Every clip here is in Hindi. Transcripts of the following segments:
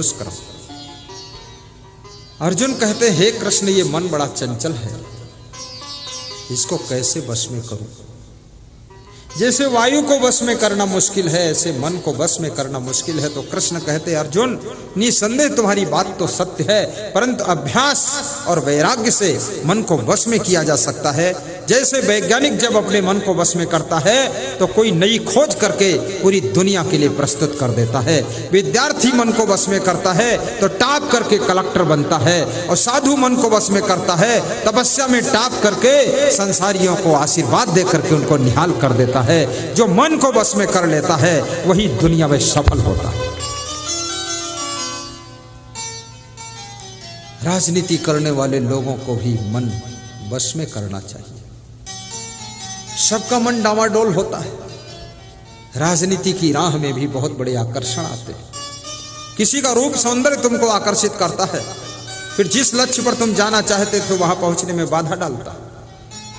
दुष्कर्म। अर्जुन कहते, हे कृष्ण, ये मन बड़ा चंचल है, इसको कैसे वश में करूं? जैसे वायु को वश में करना मुश्किल है, ऐसे मन को वश में करना मुश्किल है। तो कृष्ण कहते, अर्जुन, निसंदेह तुम्हारी बात तो सत्य है, परंतु अभ्यास और वैराग्य से मन को वश में किया जा सकता है। जैसे वैज्ञानिक जब अपने मन को वश में करता है तो कोई नई खोज करके पूरी दुनिया के लिए प्रस्तुत कर देता है। विद्यार्थी मन को वश में करता है तो टॉप करके कलेक्टर बनता है, और साधु मन को वश में करता है, तपस्या में टॉप करके संसारियों को आशीर्वाद दे करके उनको निहाल कर देता है। जो मन को वश में कर लेता है वही दुनिया में सफल होता है। राजनीति करने वाले लोगों को भी मन वश में करना चाहिए। सबका मन डावाडोल होता है। राजनीति की राह में भी बहुत बड़े आकर्षण आते हैं। किसी का रूप सौंदर्य तुमको आकर्षित करता है, फिर जिस लक्ष्य पर तुम जाना चाहते थे वहां पहुंचने में बाधा डालता है।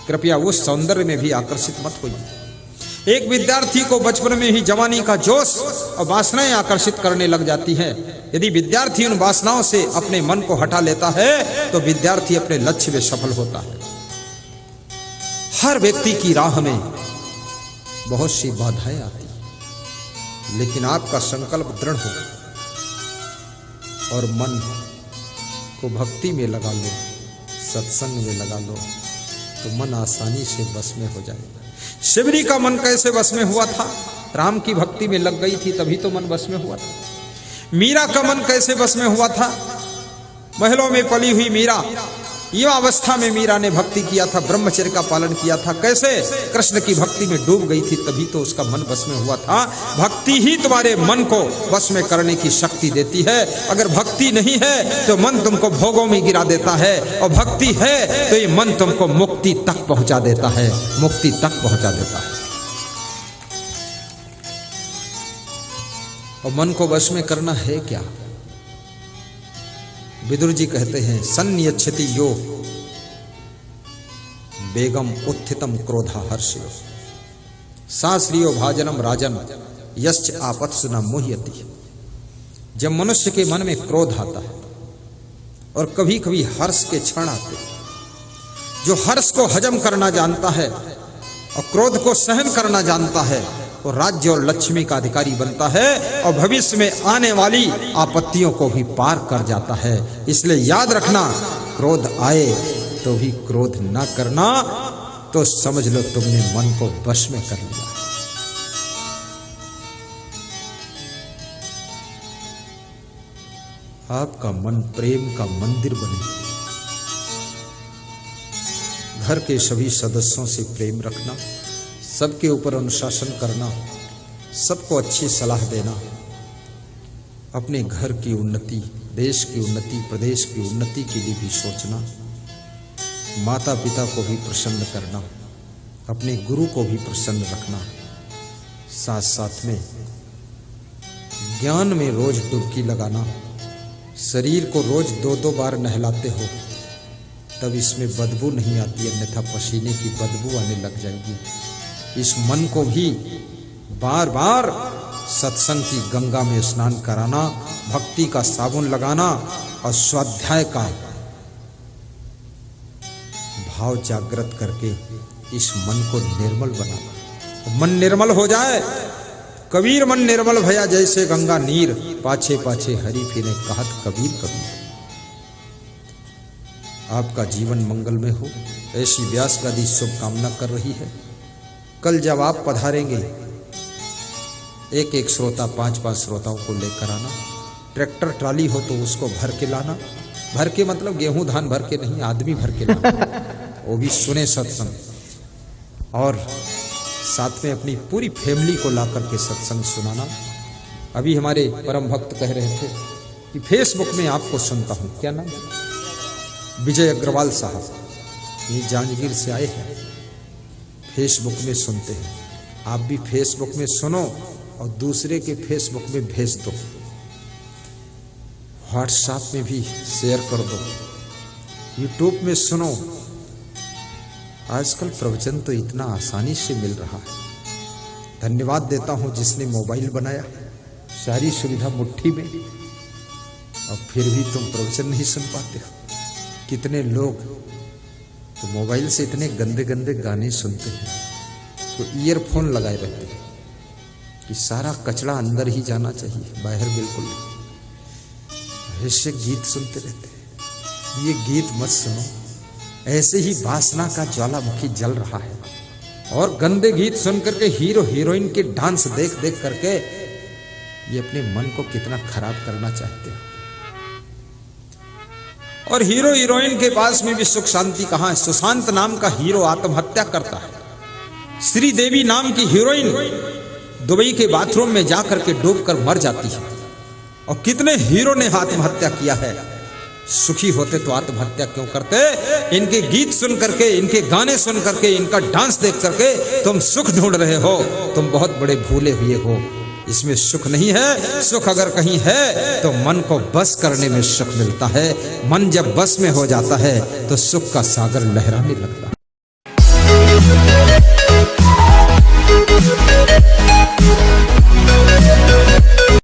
कृपया उस सौंदर्य में भी आकर्षित मत होइए। एक विद्यार्थी को बचपन में ही जवानी का जोश और वासनाएं आकर्षित करने लग जाती हैं। यदि विद्यार्थी उन वासनाओं से अपने मन को हटा लेता है तो विद्यार्थी अपने लक्ष्य में सफल होता है। हर व्यक्ति की राह में बहुत सी बाधाएं आती, लेकिन आपका संकल्प दृढ़ हो और मन को भक्ति में लगा लो, सत्संग में लगा लो, तो मन आसानी से वश में हो जाएगा। शिवरी का मन कैसे वश में हुआ था? राम की भक्ति में लग गई थी, तभी तो मन वश में हुआ था। मीरा का मन कैसे वश में हुआ था? महलों में पली हुई मीरा, युवा अवस्था में मीरा ने भक्ति किया था, ब्रह्मचर्य का पालन किया था। कैसे? कृष्ण की भक्ति में डूब गई थी, तभी तो उसका मन वश में हुआ था। भक्ति ही तुम्हारे मन को वश में करने की शक्ति देती है। अगर भक्ति नहीं है तो मन तुमको भोगों में गिरा देता है, और भक्ति है तो ये मन तुमको मुक्ति तक पहुंचा देता है, मुक्ति तक पहुंचा देता है। और मन को वश में करना है क्या? विदुर जी कहते हैं, सन्नियच्छति यो बेगम उत्थितम क्रोधा हर्षयो साश्रियो भाजनम राजन यश्च आपत्सु न मुह्यति। जब मनुष्य के मन में क्रोध आता है और कभी कभी हर्ष के क्षण आते हैं, जो हर्ष को हजम करना जानता है और क्रोध को सहन करना जानता है वो राज्य और लक्ष्मी का अधिकारी बनता है, और भविष्य में आने वाली आपत्तियों को भी पार कर जाता है। इसलिए याद रखना, क्रोध आए तो भी क्रोध ना करना, तो समझ लो तुमने मन को वश में कर लिया। आपका मन प्रेम का मंदिर बने। घर के सभी सदस्यों से प्रेम रखना, सबके ऊपर अनुशासन करना, सबको अच्छी सलाह देना, अपने घर की उन्नति, देश की उन्नति, प्रदेश की उन्नति के लिए भी सोचना, माता पिता को भी प्रसन्न करना, अपने गुरु को भी प्रसन्न रखना। साथ साथ में ज्ञान में रोज डुबकी लगाना। शरीर को रोज 2-2 बार नहलाते हो तब इसमें बदबू नहीं आती, अन्यथा पसीने की बदबू आने लग जाएगी। इस मन को भी बार बार सत्संग की गंगा में स्नान कराना, भक्ति का साबुन लगाना और स्वाध्याय का भाव जागृत करके इस मन को निर्मल बनाना। मन निर्मल हो जाए, कबीर मन निर्मल भया जैसे गंगा नीर, पाछे पाछे हरि फिरे कहत कबीर कबीर। आपका जीवन मंगलमय हो, ऐसी व्यास गादी शुभकामना कर रही है। कल जब आप पधारेंगे, एक एक श्रोता 5-5 श्रोताओं को लेकर आना। ट्रैक्टर ट्राली हो तो उसको भर के लाना। भर के मतलब गेहूं धान भर के नहीं, आदमी भर के लाना। वो भी सुने सत्संग, और साथ में अपनी पूरी फैमिली को ला करके सत्संग सुनाना। अभी हमारे परम भक्त कह रहे थे कि फेसबुक में आपको सुनता हूँ। क्या नाम? विजय अग्रवाल साहब, ये जांजगीर से आए हैं, फेसबुक में सुनते हैं। आप भी फेसबुक में सुनो और दूसरे के फेसबुक में भेज दो, व्हाट्सएप में भी शेयर कर दो, यूट्यूब में सुनो। आजकल प्रवचन तो इतना आसानी से मिल रहा है। धन्यवाद देता हूं जिसने मोबाइल बनाया, सारी सुविधा मुट्ठी में। और फिर भी तुम प्रवचन नहीं सुन पाते हो। कितने लोग तो मोबाइल से इतने गंदे गंदे गाने सुनते हैं, तो ईयरफोन लगाए रहते हैं कि सारा कचरा अंदर ही जाना चाहिए, बाहर बिल्कुल नहीं। ऐसे गीत सुनते रहते हैं। ये गीत मत सुनो, ऐसे ही वासना का ज्वालामुखी जल रहा है। और गंदे गीत सुन करके हीरो हीरोइन के डांस देख देख करके ये अपने मन को कितना खराब करना चाहते हो। और हीरो हीरोइन के पास में भी सुख शांति कहां है। सुशांत नाम का हीरो आत्महत्या करता है, श्रीदेवी नाम की हीरोइन दुबई के बाथरूम में जाकर के डूबकर मर जाती है। और कितने हीरो ने आत्महत्या किया है। सुखी होते तो आत्महत्या क्यों करते? इनके गीत सुन करके, इनके गाने सुन करके, इनका डांस देख करके तुम सुख ढूंढ रहे हो। तुम बहुत बड़े भूले हुए हो। इसमें सुख नहीं है। सुख अगर कहीं है तो मन को बस करने में सुख मिलता है। मन जब बस में हो जाता है तो सुख का सागर लहराने लगता है।